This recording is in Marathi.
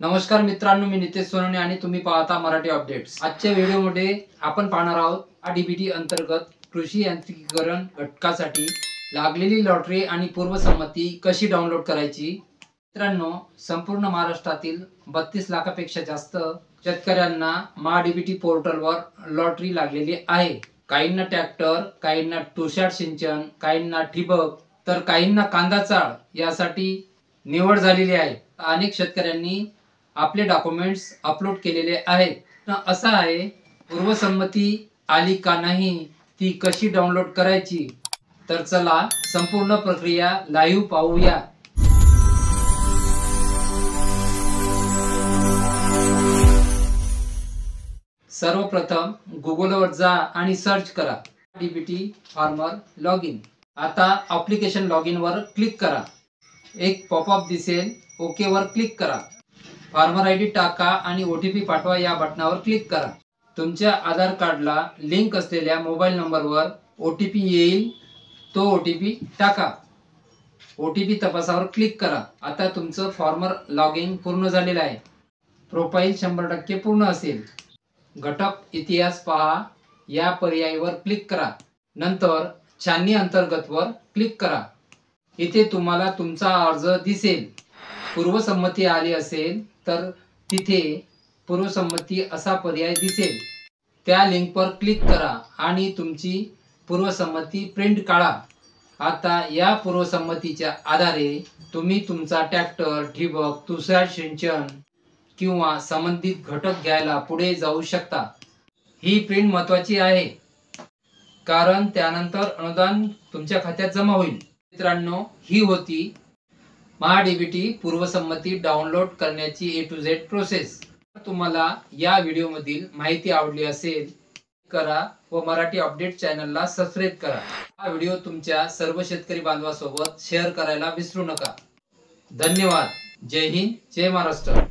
नमस्कार मित्रांनो, मी नितेश सोनवणे आणि तुम्ही पाहता मराठी अपडेट्स। आजच्या व्हिडिओमध्ये आपण पाहणार आहोत डीबीटी अंतर्गत कृषी यांत्रिकीकरण घटकासाठी लागलेली लॉटरी आणि पूर्वसंमती कशी डाउनलोड करायची। मित्रांनो, संपूर्ण महाराष्ट्रातील 32 लाखापेक्षा जास्त शेतकऱ्यांना डीबीटी पोर्टलवर लॉटरी लागलेली आहे। काहींना ट्रॅक्टर, काहींना तुषार सिंचन, काहींना ठिबक, तर काहींना कांदा चाळ यासाठी निवड झालेली आहे। अनेक शेतकऱ्यांनी आपले डॉक्युमेंट्स अपलोड केलेले आहेत। असं आहे, पूर्वसंमती आली का नाही, ती कशी डाउनलोड करायची, तर चला संपूर्ण प्रक्रिया लाईव्ह पाहूया। सर्वप्रथम गुगलवर जा आणि सर्च करा डीबीटी फार्मर लॉग इन। आता ॲप्लिकेशन लॉग इन वर क्लिक करा। एक पॉपअप दिसेल, ओके वर क्लिक करा। फार्मर आयडी टाका आणि ओटीपी पाठवा या बटनावर क्लिक करा। तुमच्या आधार कार्डला लिंक असलेल्या मोबाईल नंबरवर ओटीपी येईल, तो ओटीपी टाका। ओटीपी तपासावर क्लिक करा। आता तुमचं फार्मर लॉग इन पूर्ण झालेलं आहे। प्रोफाईल 100% पूर्ण असेल। घटक इतिहास पहा या पर्यायावर क्लिक करा। नंतर छाननी अंतर्गत वर क्लिक करा। इथे तुम्हाला तुमचा अर्ज दिसेल। पूर्वसंमती आली असेल तर तिथे पूर्वसंमती असा पर्याय दिसेल। त्या लिंकवर क्लिक करा आणि तुमची पूर्वसंमती प्रिंट काढा। आता या पूर्वसंमतीच्या आधारे तुम्ही तुमचा ट्रॅक्टर, ठिबक, तुषार सिंचन किंवा संबंधित घटक घ्यायला पुढे जाऊ शकता। ही प्रिंट महत्त्वाची आहे, कारण त्यानंतर अनुदान तुमच्या खात्यात जमा होईल। मित्रांनो, ही होती डीबीटी पूर्वसंमती डाउनलोड करण्याची A to Z प्रोसेस। तुम्हाला या व्हिडिओमधील माहिती आवडली असेल करा व मराठी अपडेट चॅनलला सबस्क्राइब करा। हा व्हिडिओ तुमच्या सर्व शेतकरी बांधवांसोबत शेअर करायला विसरू नका। धन्यवाद। जय हिंद, जय महाराष्ट्र।